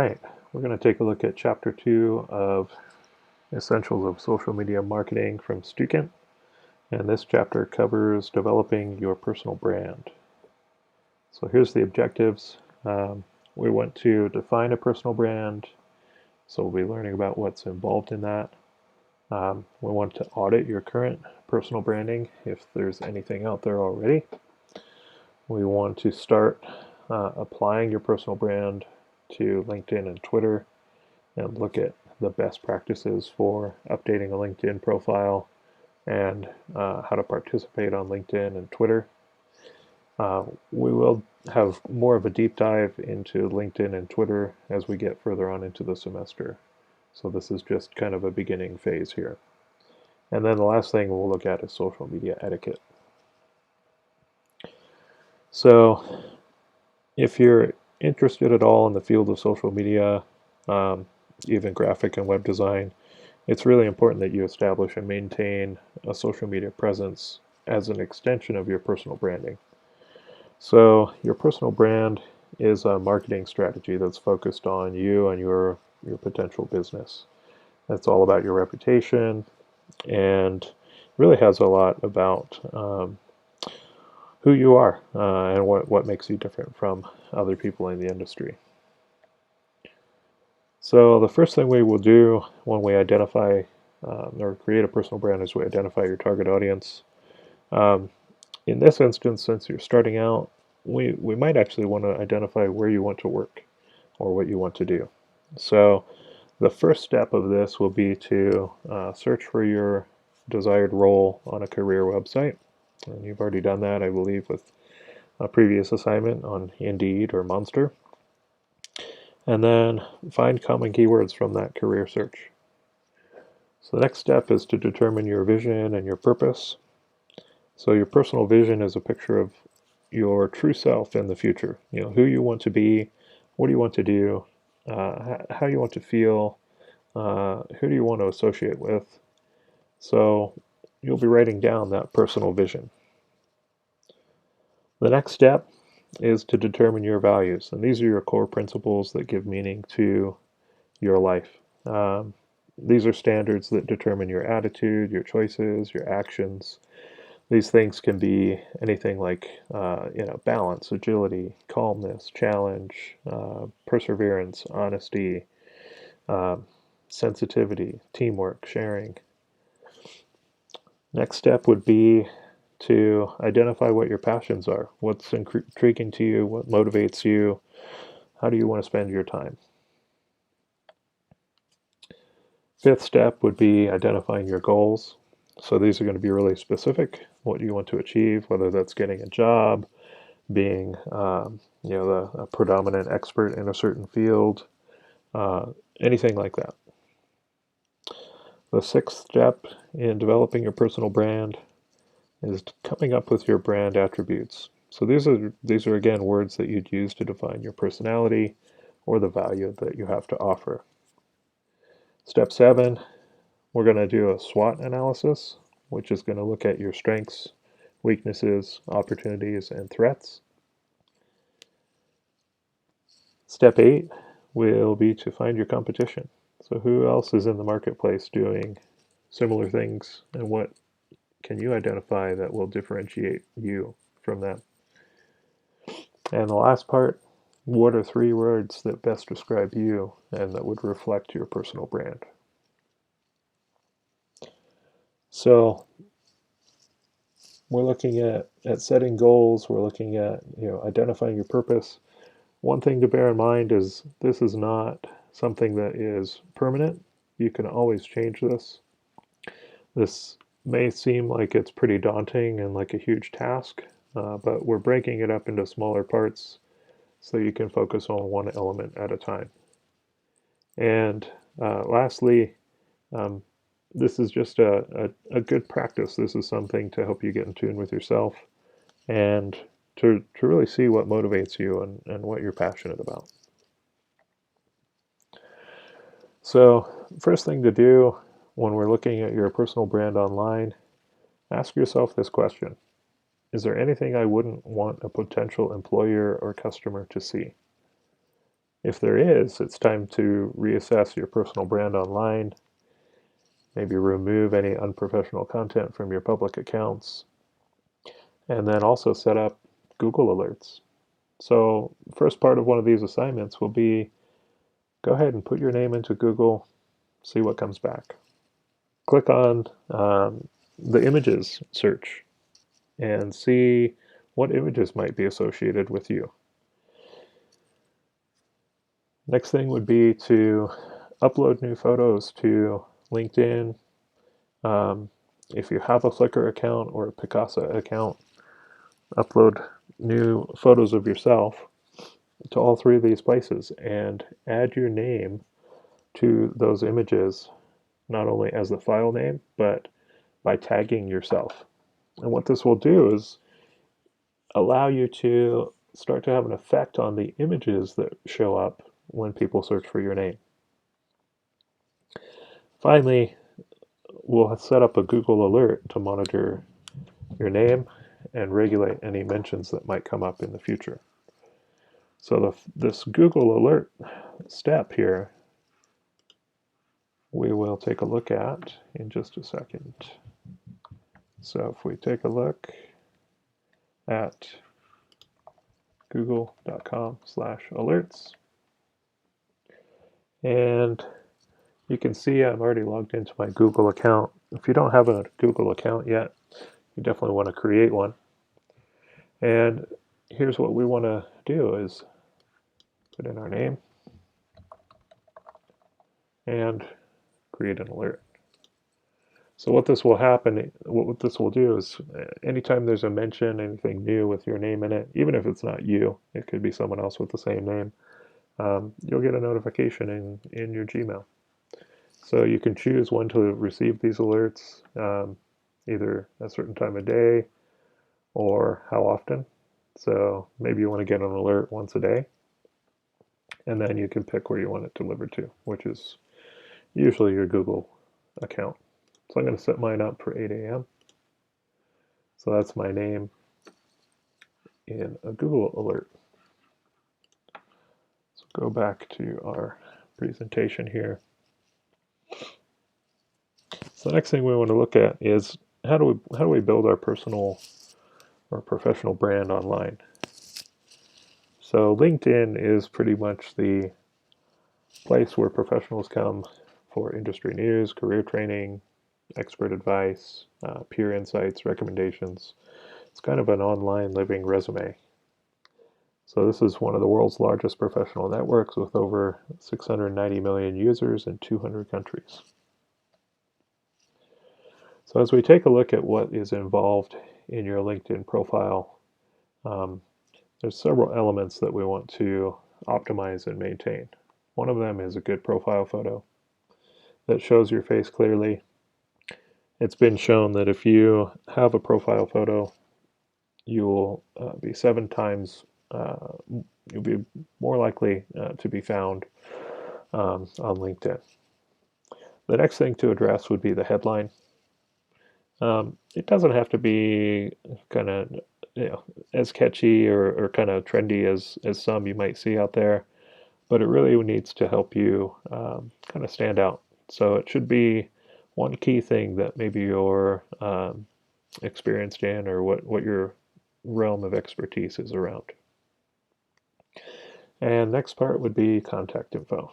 Right, we're going to take a look at Chapter 2 of Essentials of Social Media Marketing from Stukent, and this chapter covers developing your personal brand. So here's the objectives. We want to define a personal brand, so we'll be learning about what's involved in that. We want to audit your current personal branding if there's anything out there already. We want to start applying your personal brand to LinkedIn and Twitter and look at the best practices for updating a LinkedIn profile and how to participate on LinkedIn and Twitter. We will have more of a deep dive into LinkedIn and Twitter as we get further on into the semester. So this is just kind of a beginning phase here. And then the last thing we'll look at is social media etiquette. So if you're interested at all in the field of social media, even graphic and web design, it's really important that you establish and maintain a social media presence as an extension of your personal branding. So your personal brand is a marketing strategy that's focused on you and your potential business. It's all about your reputation and really has a lot about who you are and what makes you different from other people in the industry. So the first thing we will do when we identify or create a personal brand is we identify your target audience. In this instance, since you're starting out, we might actually want to identify where you want to work or what you want to do. So the first step of this will be to search for your desired role on a career website. And you've already done that, I believe, with a previous assignment on Indeed or Monster. And then find common keywords from that career search. So the next step is to determine your vision and your purpose. So your personal vision is a picture of your true self in the future. You know, who you want to be, what do you want to do, how you want to feel, who do you want to associate with. So you'll be writing down that personal vision. The next step is to determine your values, and these are your core principles that give meaning to your life. These are standards that determine your attitude, your choices, your actions. These things can be anything like balance, agility, calmness, challenge, perseverance, honesty, uh, sensitivity, teamwork, sharing. Next step would be to identify what your passions are. What's intriguing to you? What motivates you? How do you want to spend your time? Fifth step would be identifying your goals. So these are going to be really specific. What do you want to achieve? Whether that's getting a job, being a predominant expert in a certain field, anything like that. The sixth step in developing your personal brand is coming up with your brand attributes. So these are again words that you'd use to define your personality or the value that you have to offer. Step 7, we're going to do a SWOT analysis, which is going to look at your strengths, weaknesses, opportunities, and threats. Step 8 will be to find your competition. So who else is in the marketplace doing similar things, and what can you identify that will differentiate you from them? And the last part, what are 3 words that best describe you and that would reflect your personal brand? So we're looking at setting goals, we're looking at identifying your purpose. One thing to bear in mind is this is not something that is permanent. You can always change this. This may seem like it's pretty daunting and like a huge task, but we're breaking it up into smaller parts so you can focus on one element at a time. And lastly, um, this is just a good practice. This is something to help you get in tune with yourself and to really see what motivates you and what you're passionate about. So, first thing to do when we're looking at your personal brand online, ask yourself this question. Is there anything I wouldn't want a potential employer or customer to see? If there is, it's time to reassess your personal brand online, maybe remove any unprofessional content from your public accounts, and then also set up Google alerts. So first part of one of these assignments will be go ahead and put your name into Google, see what comes back. Click on the images search and see what images might be associated with you. Next thing would be to upload new photos to LinkedIn. If you have a Flickr account or a Picasa account, upload new photos of yourself to all three of these places and add your name to those images, not only as the file name, but by tagging yourself. And what this will do is allow you to start to have an effect on the images that show up when people search for your name. Finally, we'll set up a Google alert to monitor your name and regulate any mentions that might come up in the future. So this Google alert step here, we will take a look at in just a second. So if we take a look at google.com/alerts, and you can see I'm already logged into my Google account. If you don't have a Google account yet, you definitely want to create one. And here's what we want to do is put in our name and create an alert. So what this will happen, what this will do is anytime there's a mention, anything new with your name in it, even if it's not you, it could be someone else with the same name, you'll get a notification in your Gmail. So you can choose when to receive these alerts, either a certain time of day or how often. So maybe you want to get an alert once a day, and then you can pick where you want it delivered to, which is usually your Google account. So I'm going to set mine up for 8 a.m. So that's my name in a Google alert. So go back to our presentation here. So the next thing we want to look at is how do we build our personal or professional brand online. So LinkedIn is pretty much the place where professionals come for industry news, career training, expert advice, peer insights, recommendations. It's kind of an online living resume. So this is one of the world's largest professional networks with over 690 million users in 200 countries. So as we take a look at what is involved in your LinkedIn profile, there's several elements that we want to optimize and maintain. One of them is a good profile photo that shows your face clearly. It's been shown that if you have a profile photo, you will be 7 times, you'll be more likely to be found on LinkedIn. The next thing to address would be the headline. It doesn't have to be kind of as catchy or kind of trendy as some you might see out there, but it really needs to help you kind of stand out. So it should be one key thing that maybe you're experienced in or what your realm of expertise is around. And next part would be contact info.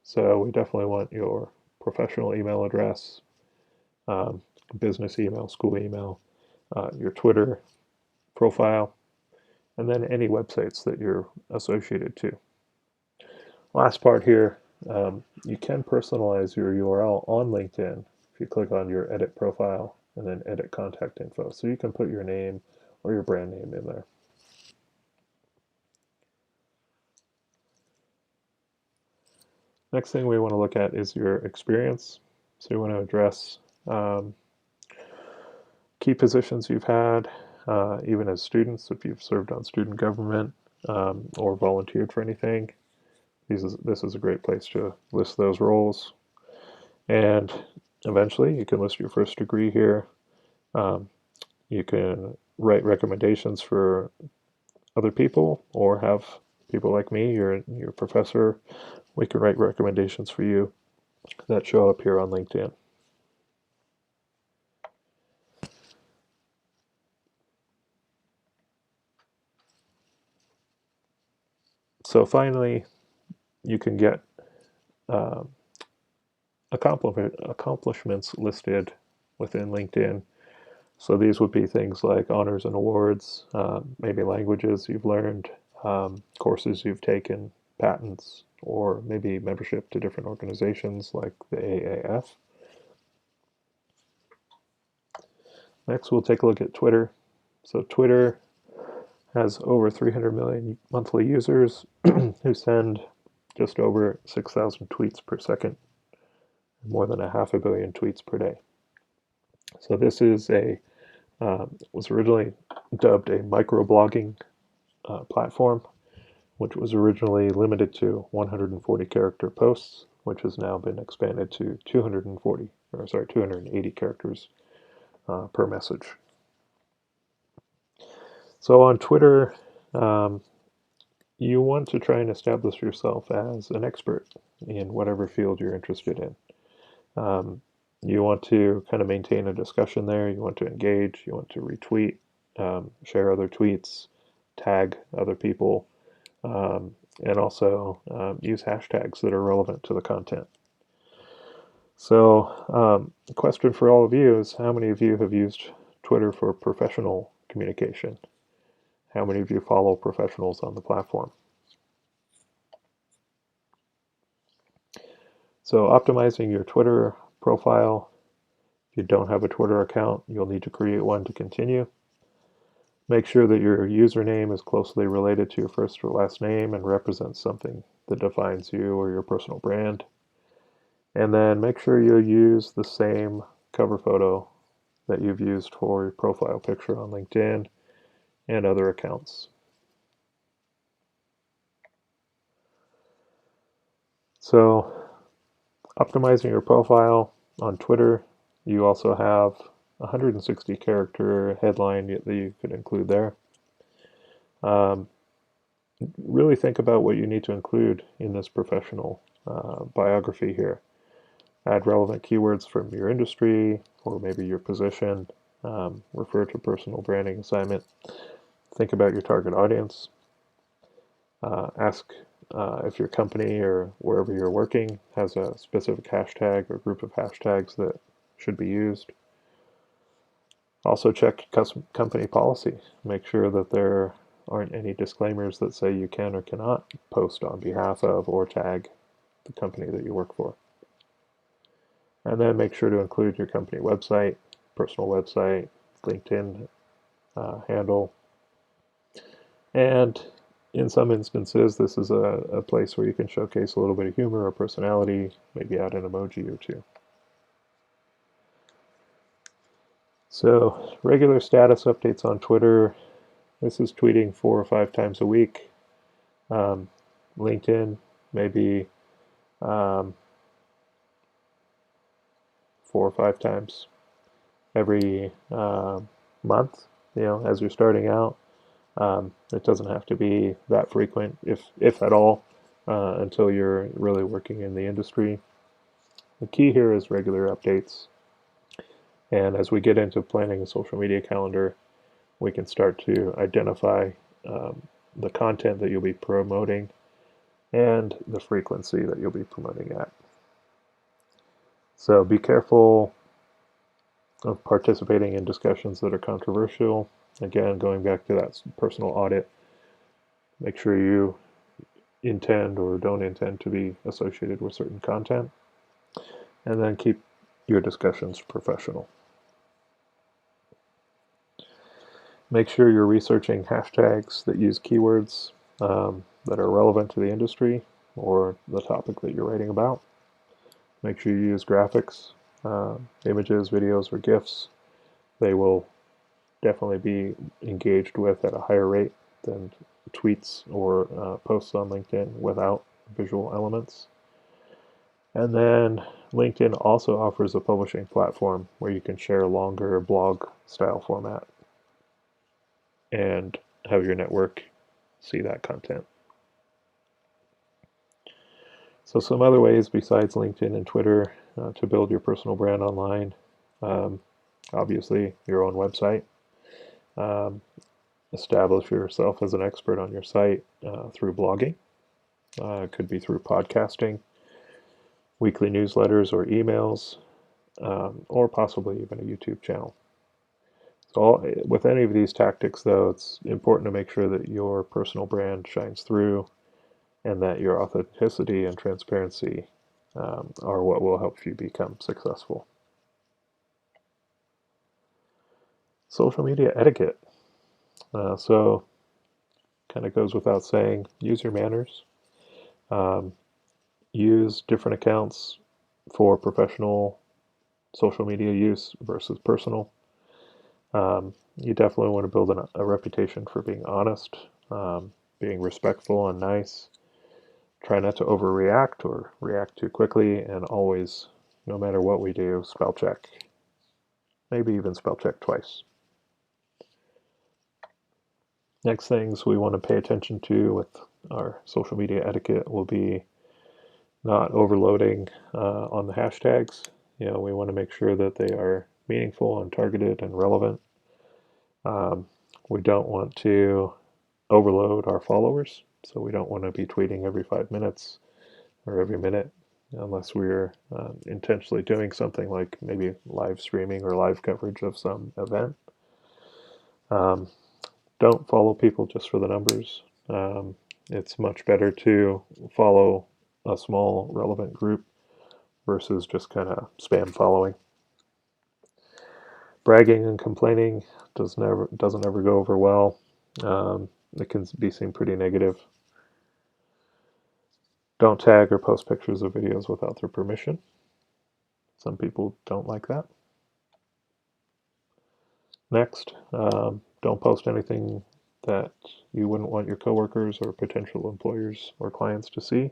So we definitely want your professional email address, business email, school email, your Twitter profile, and then any websites that you're associated to. Last part here, you can personalize your URL on LinkedIn if you click on your edit profile and then edit contact info. So you can put your name or your brand name in there. Next thing we want to look at is your experience. So you want to address key positions you've had, even as students, if you've served on student government or volunteered for anything. This is a great place to list those roles. And eventually you can list your first degree here. You can write recommendations for other people or have people like me, you're a professor, we can write recommendations for you that show up here on LinkedIn. So finally, you can get um, accomplishments listed within LinkedIn. So these would be things like honors and awards, maybe languages you've learned, courses you've taken, patents, or maybe membership to different organizations like the AAF. Next, we'll take a look at Twitter. So Twitter has over 300 million monthly users who send just over 6,000 tweets per second, more than a half a billion tweets per day. So this is was originally dubbed a microblogging platform, which was originally limited to 140 character posts, which has now been expanded to 280 characters per message. So on Twitter, you want to try and establish yourself as an expert in whatever field you're interested in. You want to kind of maintain a discussion there. You want to engage. You want to retweet, share other tweets, tag other people, and also use hashtags that are relevant to the content. So the question for all of you is, how many of you have used Twitter for professional communication? How many of you follow professionals on the platform? So optimizing your Twitter profile. If you don't have a Twitter account, you'll need to create one to continue. Make sure that your username is closely related to your first or last name and represents something that defines you or your personal brand. And then make sure you use the same cover photo that you've used for your profile picture on LinkedIn and other accounts. So optimizing your profile on Twitter, you also have 160 character headline that you could include there. Really think about what you need to include in this professional biography here. Add relevant keywords from your industry or maybe your position. Refer to personal branding assignment. Think about your target audience. Ask if your company or wherever you're working has a specific hashtag or group of hashtags that should be used. Also check company policy. Make sure that there aren't any disclaimers that say you can or cannot post on behalf of or tag the company that you work for. And then make sure to include your company website, personal website, LinkedIn handle. And in some instances, this is a place where you can showcase a little bit of humor or personality, maybe add an emoji or two. So regular status updates on Twitter. This is tweeting 4 or 5 times a week. LinkedIn, maybe 4 or 5 times every month, as you're starting out. It doesn't have to be that frequent, if at all, until you're really working in the industry. The key here is regular updates. And as we get into planning a social media calendar, we can start to identify the content that you'll be promoting and the frequency that you'll be promoting at. So be careful of participating in discussions that are controversial. Again, going back to that personal audit, make sure you intend or don't intend to be associated with certain content, and then keep your discussions professional. Make sure you're researching hashtags that use keywords that are relevant to the industry or the topic that you're writing about. Make sure you use graphics, images, videos, or GIFs. They will definitely be engaged with at a higher rate than tweets or posts on LinkedIn without visual elements. And then LinkedIn also offers a publishing platform where you can share longer blog style format and have your network see that content. So some other ways besides LinkedIn and Twitter to build your personal brand online. Um, Obviously, your own website. Um, Establish yourself as an expert on your site through blogging. It could be through podcasting, weekly newsletters or emails, or possibly even a YouTube channel. So with any of these tactics, though, it's important to make sure that your personal brand shines through and that your authenticity and transparency are what will help you become successful. Social media etiquette. So kind of goes without saying, use your manners. Um, Use different accounts for professional social media use versus personal. You definitely want to build a reputation for being honest, being respectful and nice. Try not to overreact or react too quickly, and always, no matter what we do, spell check. Maybe even spell check twice. Next things we want to pay attention to with our social media etiquette will be not overloading on the hashtags. We want to make sure that they are meaningful and targeted and relevant. We don't want to overload our followers, so we don't want to be tweeting every 5 minutes or every minute unless we're intentionally doing something like maybe live streaming or live coverage of some event. Um, don't follow people just for the numbers. It's much better to follow a small relevant group versus just kind of spam following. Bragging and complaining doesn't ever go over well. It can be seen pretty negative. Don't tag or post pictures or videos without their permission. Some people don't like that. Next, don't post anything that you wouldn't want your coworkers or potential employers or clients to see.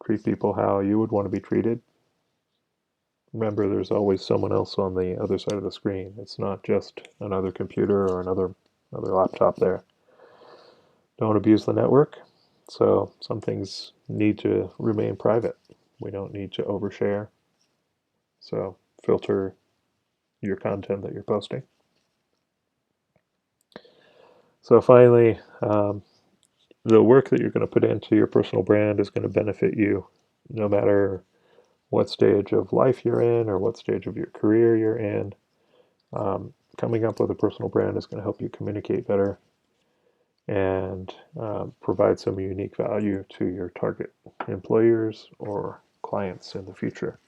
Treat people how you would want to be treated. Remember, there's always someone else on the other side of the screen. It's not just another computer or another laptop there. Don't abuse the network. So some things need to remain private. We don't need to overshare. So filter your content that you're posting. So finally, the work that you're going to put into your personal brand is going to benefit you no matter what stage of life you're in or what stage of your career you're in. Coming up with a personal brand is going to help you communicate better and provide some unique value to your target employers or clients in the future.